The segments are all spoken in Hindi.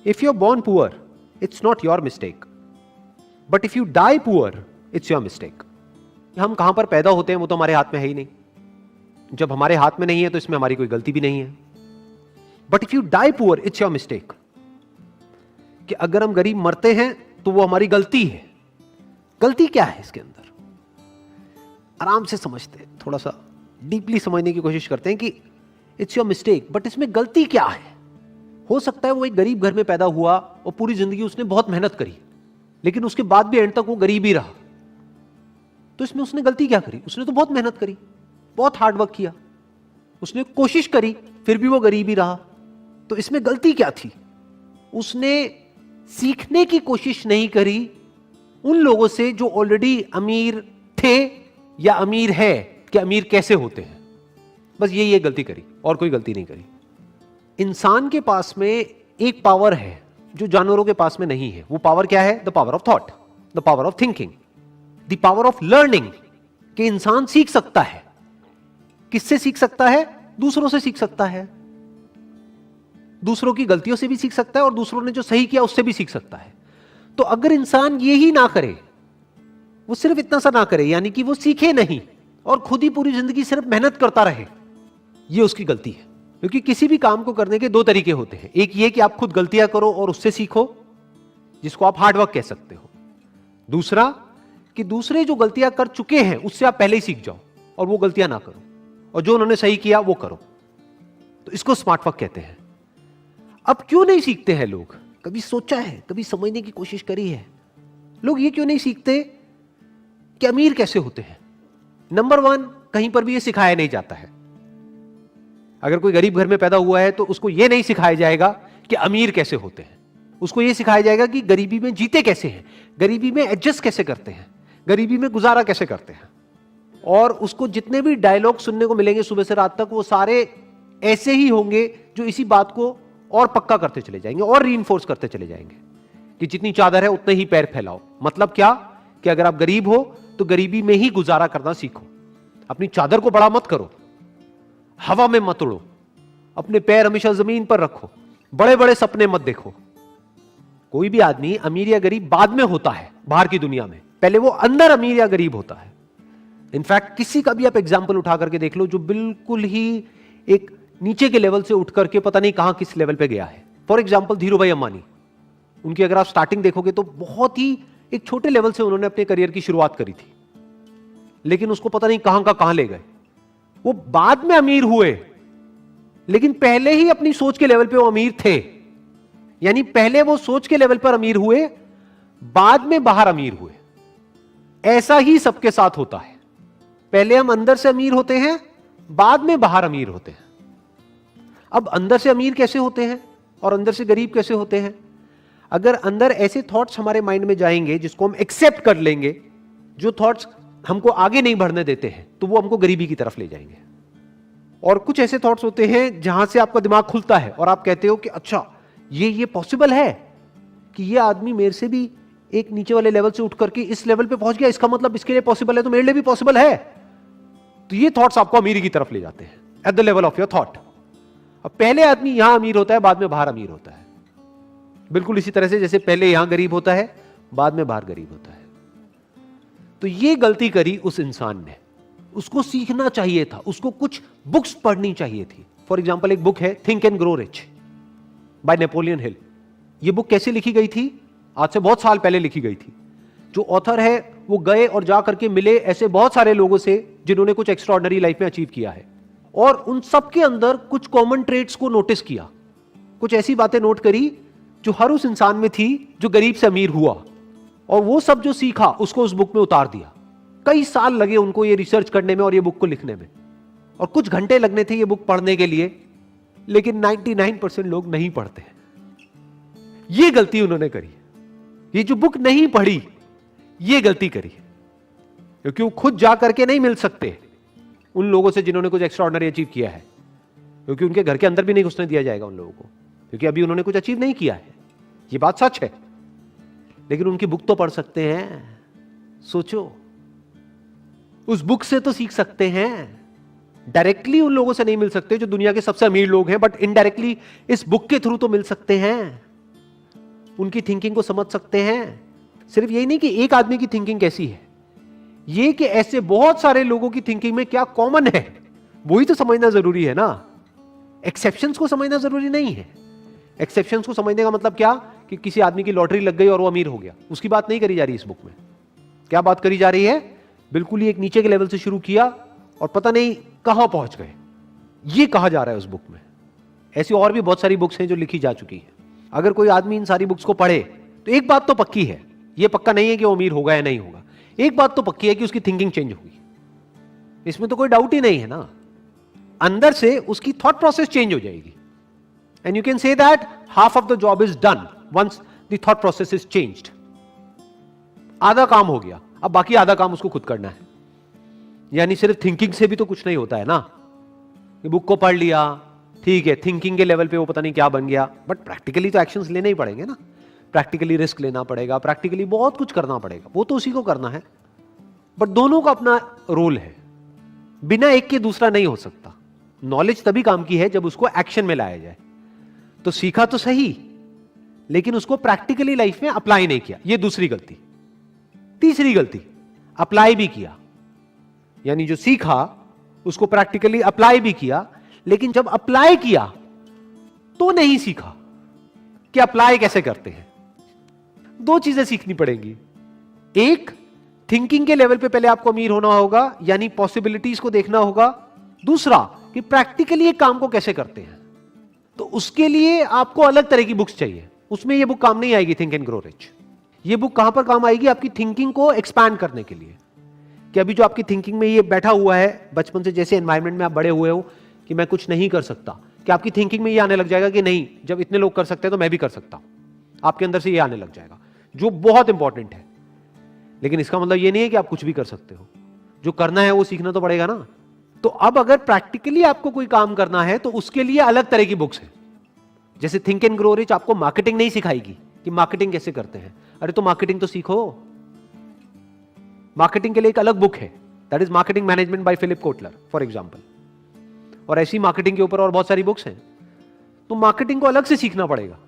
If you're born poor, it's not your mistake. But if you die poor, it's your mistake. हम कहां पर पैदा होते हैं वो तो हमारे हाथ में है ही नहीं. जब हमारे हाथ में नहीं है तो इसमें हमारी कोई गलती भी नहीं है. But if you die poor, it's your mistake. कि अगर हम गरीब मरते हैं तो वो हमारी गलती है. गलती क्या है इसके अंदर? आराम से समझते हैं, थोड़ा सा डीपली समझने की कोशिश करते हैं कि इट्स योर मिस्टेक, बट इसमें गलती क्या है? हो सकता है वो एक गरीब घर में पैदा हुआ और पूरी जिंदगी उसने बहुत मेहनत करी, लेकिन उसके बाद भी एंड तक वो गरीब ही रहा. तो इसमें उसने गलती क्या करी? उसने तो बहुत मेहनत करी, बहुत हार्ड वर्क किया, उसने कोशिश करी, फिर भी वो गरीब ही रहा. तो इसमें गलती क्या थी? उसने सीखने की कोशिश नहीं करी उन लोगों से जो ऑलरेडी अमीर थे या अमीर है कि अमीर कैसे होते हैं. बस ये गलती करी और कोई गलती नहीं करी. इंसान के पास में एक पावर है जो जानवरों के पास में नहीं है. वो पावर क्या है? The power of thought, the power of thinking, the power of learning. कि इंसान सीख सकता है. किससे सीख सकता है? दूसरों से सीख सकता है. दूसरों की गलतियों से भी सीख सकता है और दूसरों ने जो सही किया उससे भी सीख सकता है. तो अगर इंसान ये ही ना करे, वो सिर्फ इतना सा ना करे, यानी कि वो सीखे नहीं और खुद ही पूरी जिंदगी सिर्फ मेहनत करता रहे, ये उसकी गलती है. क्योंकि किसी भी काम को करने के दो तरीके होते हैं. एक ये कि आप खुद गलतियां करो और उससे सीखो, जिसको आप हार्डवर्क कह सकते हो. दूसरा कि दूसरे जो गलतियां कर चुके हैं उससे आप पहले ही सीख जाओ और वो गलतियां ना करो, और जो उन्होंने सही किया वो करो. तो इसको स्मार्ट वर्क कहते हैं. अब क्यों नहीं सीखते हैं लोग? कभी सोचा है, कभी समझने की कोशिश करी है? लोग ये क्यों नहीं सीखते कि अमीर कैसे होते हैं? नंबर 1, कहीं पर भी ये सिखाया नहीं जाता है. अगर कोई गरीब घर में पैदा हुआ है तो उसको यह नहीं सिखाया जाएगा कि अमीर कैसे होते हैं. उसको यह सिखाया जाएगा कि गरीबी में जीते कैसे हैं, गरीबी में एडजस्ट कैसे करते हैं, गरीबी में गुजारा कैसे करते हैं. और उसको जितने भी डायलॉग सुनने को मिलेंगे सुबह से रात तक, वो सारे ऐसे ही होंगे जो इसी बात को और पक्का करते चले जाएंगे और रीइंफोर्स करते चले जाएंगे कि जितनी चादर है उतने ही पैर फैलाओ. मतलब क्या? कि अगर आप गरीब हो तो गरीबी में ही गुजारा करना सीखो. अपनी चादर को बड़ा मत करो, हवा में मत उड़ो, अपने पैर हमेशा जमीन पर रखो, बड़े बड़े सपने मत देखो. कोई भी आदमी अमीर या गरीब बाद में होता है बाहर की दुनिया में, पहले वो अंदर अमीर या गरीब होता है. इनफैक्ट किसी का भी आप एग्जाम्पल उठा करके देख लो जो बिल्कुल ही एक नीचे के लेवल से उठ करके पता नहीं कहां किस लेवल पे गया है. फॉर एग्जाम्पल धीरू भाई अंबानी, उनकी अगर आप स्टार्टिंग देखोगे तो बहुत ही एक छोटे लेवल से उन्होंने अपने करियर की शुरुआत करी थी, लेकिन उसको पता नहीं कहां का कहां ले गए. वो बाद में अमीर हुए, लेकिन पहले ही अपनी सोच के लेवल पे वो अमीर थे. यानी पहले वो सोच के लेवल पर अमीर हुए, बाद में बाहर अमीर हुए. ऐसा ही सबके साथ होता है. पहले हम अंदर से अमीर होते हैं, बाद में बाहर अमीर होते हैं. अब अंदर से अमीर कैसे होते हैं और अंदर से गरीब कैसे होते हैं? अगर अंदर ऐसे थॉट्स हमारे माइंड में जाएंगे जिसको हम एक्सेप्ट कर लेंगे, जो थॉट्स हमको आगे नहीं बढ़ने देते हैं, तो वो हमको गरीबी की तरफ ले जाएंगे. और कुछ ऐसे थॉट्स होते हैं जहां से आपका दिमाग खुलता है और आप कहते हो कि अच्छा ये पॉसिबल है कि ये आदमी मेरे से भी एक नीचे वाले लेवल से उठ करके इस लेवल पे पहुंच गया, इसका मतलब इसके लिए पॉसिबल है तो मेरे लिए भी पॉसिबल है. तो ये थॉट्स आपको अमीरी की तरफ ले जाते हैं at the level of your thought. अब पहले आदमी यहां अमीर होता है, बाद में बाहर अमीर होता है. बिल्कुल इसी तरह से जैसे पहले यहां गरीब होता है, बाद में बाहर गरीब होता है. तो ये गलती करी उस इंसान ने. उसको सीखना चाहिए था, उसको कुछ बुक्स पढ़नी चाहिए थी. फॉर एग्जाम्पल एक बुक है think and grow rich by Napoleon Hill. ये बुक कैसे लिखी गई थी? आज से बहुत साल पहले लिखी गई थी. जो ऑथर है वो गए और जा करके मिले ऐसे बहुत सारे लोगों से जिन्होंने कुछ एक्स्ट्राऑर्डिनरी लाइफ में अचीव किया है, और उन सब के अंदर कुछ कॉमन ट्रेट्स को नोटिस किया. कुछ ऐसी बातें नोट करी जो हर उस इंसान में थी जो गरीब से अमीर हुआ, और वो सब जो सीखा उसको उस बुक में उतार दिया. कई साल लगे उनको ये रिसर्च करने में और ये बुक को लिखने में, और कुछ घंटे लगने थे ये बुक पढ़ने के लिए, लेकिन 99% लोग नहीं पढ़ते. ये गलती उन्होंने करी. ये जो बुक नहीं पढ़ी ये गलती करी, क्योंकि वो खुद जा करके नहीं मिल सकते उन लोगों से जिन्होंने कुछ एक्स्ट्राऑर्डिनरी अचीव किया है, क्योंकि उनके घर के अंदर भी नहीं घुसने दिया जाएगा उन लोगों को, क्योंकि अभी उन्होंने कुछ अचीव नहीं किया है. ये बात सच है. लेकिन उनकी बुक तो पढ़ सकते हैं. सोचो, उस बुक से तो सीख सकते हैं. डायरेक्टली उन लोगों से नहीं मिल सकते जो दुनिया के सबसे अमीर लोग हैं, बट इनडायरेक्टली इस बुक के थ्रू तो मिल सकते हैं. उनकी थिंकिंग को समझ सकते हैं। सिर्फ यही नहीं कि एक आदमी की थिंकिंग कैसी है, ये कि ऐसे बहुत सारे लोगों की थिंकिंग में क्या कॉमन है, वही तो समझना जरूरी है ना। एक्सेप्शंस को समझना जरूरी नहीं है। एक्सेप्शंस को समझने का मतलब क्या कि किसी आदमी की लॉटरी लग गई और वो अमीर हो गया, उसकी बात नहीं करी जा रही इस बुक में। क्या बात करी जा रही है? बिल्कुल ही एक नीचे के लेवल से शुरू किया और पता नहीं कहां पहुंच गए, ये कहा जा रहा है उस बुक में। ऐसी और भी बहुत सारी बुक्स हैं जो लिखी जा चुकी हैं। अगर कोई आदमी इन सारी बुक्स को पढ़े तो एक बात तो पक्की है, ये पक्का नहीं है कि वो अमीर होगा या नहीं होगा, एक बात तो पक्की है कि उसकी थिंकिंग चेंज होगी, इसमें तो कोई डाउट ही नहीं है ना। अंदर से उसकी थॉट प्रोसेस चेंज हो जाएगी। And you can say that half of the job is done once the thought process is changed. आधा काम हो गया, अब बाकी आधा काम उसको खुद करना है। यानी सिर्फ थिंकिंग से भी तो कुछ नहीं होता है ना। ये बुक को पढ़ लिया, ठीक है, थिंकिंग के लेवल पे वो पता नहीं क्या बन गया, बट प्रैक्टिकली तो एक्शंस लेने ही पड़ेंगे ना। प्रैक्टिकली रिस्क लेना पड़ेगा, प्रैक्टिकली बहुत कुछ करना पड़ेगा, वो तो उसी को करना है। बट दोनों का अपना रोल है, बिना एक के दूसरा नहीं हो सकता। नॉलेज तभी काम की है जब उसको एक्शन में लाया जाए। तो सीखा तो सही, लेकिन उसको प्रैक्टिकली लाइफ में अप्लाई नहीं किया, ये दूसरी गलती। तीसरी गलती, अप्लाई भी किया, यानी जो सीखा उसको प्रैक्टिकली अप्लाई भी किया, लेकिन जब अप्लाई किया तो नहीं सीखा कि अप्लाई कैसे करते हैं। दो चीजें सीखनी पड़ेंगी। एक, थिंकिंग के लेवल पे पहले आपको अमीर होना होगा, यानी पॉसिबिलिटीज को देखना होगा। दूसरा कि प्रैक्टिकली एक काम को कैसे करते हैं, तो उसके लिए आपको अलग तरह की बुक्स चाहिए। उसमें ये बुक काम नहीं आएगी, थिंक एंड ग्रो रिच। ये बुक कहां पर काम आएगी? आपकी थिंकिंग को एक्सपैंड करने के लिए। कि अभी जो आपकी थिंकिंग में ये बैठा हुआ है, बचपन से जैसे एनवायरनमेंट में आप बड़े हुए हो कि मैं कुछ नहीं कर सकता, कि आपकी थिंकिंग में ये आने लग जाएगा कि नहीं, जब इतने लोग कर सकते हैं तो मैं भी कर सकता हूं। आपके अंदर से ये आने लग जाएगा, जो बहुत इंपॉर्टेंट है। लेकिन इसका मतलब ये नहीं है कि आप कुछ भी कर सकते हो। जो करना है वो सीखना तो पड़ेगा ना। तो अब अगर प्रैक्टिकली आपको कोई काम करना है तो उसके लिए अलग तरह की बुक्स है। जैसे थिंक एंड ग्रो रिच आपको मार्केटिंग नहीं सिखाएगी कि मार्केटिंग कैसे करते हैं। अरे तो मार्केटिंग तो सीखो। मार्केटिंग के लिए एक अलग बुक है, that is marketing management by Philip Kotler for example. और ऐसी मार्केटिंग के ऊपर और बहुत सारी बुक्स हैं। तो मार्केटिंग को अलग से सीखना पड़ेगा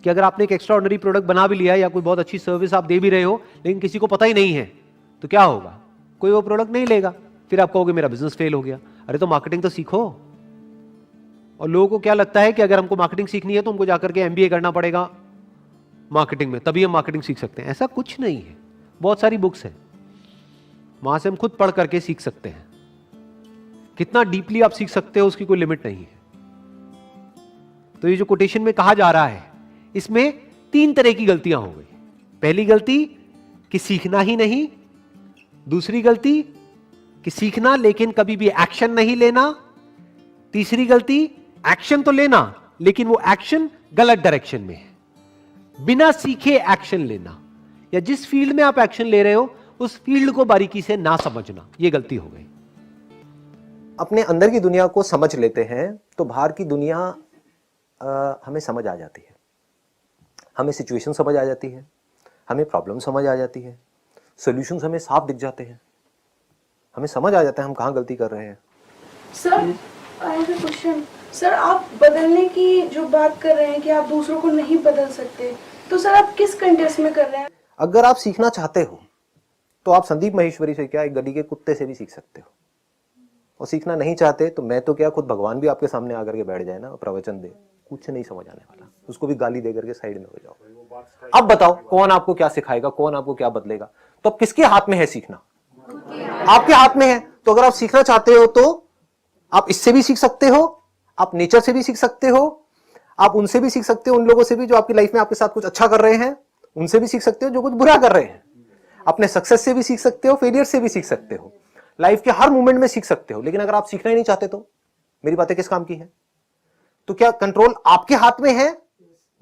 कि अगर आपने एक एक्स्ट्राऑर्डिनरी प्रोडक्ट बना भी लिया या कोई बहुत अच्छी सर्विस आप दे भी रहे हो, लेकिन किसी को पता ही नहीं है, तो क्या होगा? कोई वो प्रोडक्ट नहीं लेगा, फिर आप कहोगे मेरा बिजनेस फेल हो गया। अरे तो मार्केटिंग तो सीखो। और लोगों को क्या लगता है कि अगर हमको मार्केटिंग सीखनी है तो हमको जाकर के एमबीए करना पड़ेगा मार्केटिंग में, तभी हम मार्केटिंग सीख सकते हैं। ऐसा कुछ नहीं है। बहुत सारी बुक्स हैं, वहां से हम खुद पढ़ करके सीख सकते हैं। कितना डीपली आप सीख सकते हो उसकी कोई लिमिट नहीं है। तो ये जो कोटेशन में कहा जा रहा है, इसमें 3 तरह की गलतियां हो गई। पहली गलती कि सीखना ही नहीं, दूसरी गलती कि सीखना लेकिन कभी भी एक्शन नहीं लेना, तीसरी गलती एक्शन तो लेना लेकिन वो एक्शन गलत डायरेक्शन में है। बिना सीखे एक्शन लेना, या जिस फील्ड में आप एक्शन ले रहे हो उस फील्ड को बारीकी से ना समझना, ये गलती हो गई। अपने अंदर की दुनिया को समझ लेते हैं तो बाहर की दुनिया हमें समझ आ जाती है। हमें सिचुएशन समझ आ जाती है, हमें प्रॉब्लम समझ आ जाती है, सॉल्यूशंस हमें साफ दिख जाते हैं, हमें समझ आ जाता है हम कहाँ गलती कर रहे हैं। Sir, I have a question. Sir, आप बदलने की जो बात कर रहे हैं कि आप दूसरों को नहीं बदल सकते, तो सर आप किस कंटेक्स्ट में कर रहे हैं? अगर आप सीखना चाहते हो तो आप संदीप महेश्वरी से क्या, एक गली के कुत्ते से भी सीख सकते हो। और सीखना नहीं चाहते तो मैं तो क्या, खुद भगवान भी आपके सामने आकर के बैठ जाए ना, प्रवचन दे, कुछ नहीं समझ आने वाला, उसको भी गाली दे करके साइड में हो जाओ। अब बताओ कौन आपको क्या सिखाएगा, कौन आपको क्या बदलेगा? तो अब किसके हाथ में है सीखना? आपके हाथ में है। तो अगर आप सीखना चाहते हो तो आप इससे भी सीख सकते हो, आप नेचर से भी सीख सकते हो, आप उनसे भी सीख सकते हो, उन लोगों से भी जो आपकी लाइफ में आपके साथ कुछ अच्छा कर रहे हैं, उनसे भी सीख सकते हो जो कुछ बुरा कर रहे हैं। अपने सक्सेस से भी सीख सकते हो, फेलियर से भी सीख सकते हो, लाइफ के हर मोमेंट में सीख सकते हो। लेकिन अगर आप सीखना ही नहीं चाहते तो मेरी बातें किस काम की है? तो क्या कंट्रोल आपके हाथ में है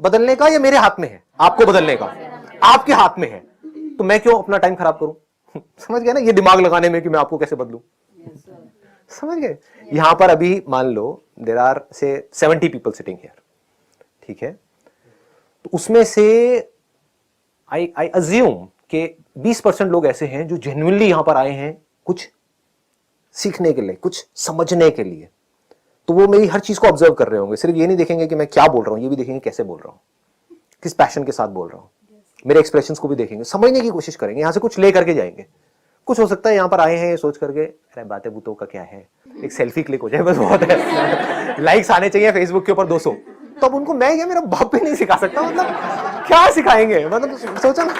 बदलने का या मेरे हाथ में है आपको बदलने का? आपके हाथ में है। तो मैं क्यों अपना टाइम खराब करूं? समझ गए ना, ये दिमाग लगाने में कि मैं आपको कैसे बदलूं। समझ गए? यहां पर अभी मान लो देयर आर से 70 पीपल सिटिंग हियर, ठीक है? तो उसमें से आई अज्यूम कि 20% लोग ऐसे हैं जो जेन्युइनली यहां पर आए हैं कुछ सीखने के लिए, कुछ समझने के लिए। तो वो मेरी हर चीज को ऑब्जर्व कर रहे होंगे। सिर्फ ये नहीं देखेंगे कि मैं क्या बोल रहा हूं, ये भी देखेंगे कैसे बोल रहा हूं, किस पैशन के साथ बोल रहा हूँ, मेरे एक्सप्रेशंस को भी देखेंगे, समझने की कोशिश करेंगे, यहाँ से कुछ ले करके जाएंगे। कुछ हो सकता है यहाँ पर आए हैं ये सोच करके अरे बातें बूतों का क्या है, एक सेल्फी क्लिक हो जाए बस बहुत है, लाइक्स आने चाहिए फेसबुक के ऊपर 200, तो अब उनको मैं क्या मेरा बाप भी नहीं सिखा सकता, मतलब क्या सिखाएंगे, मतलब सोचो ना।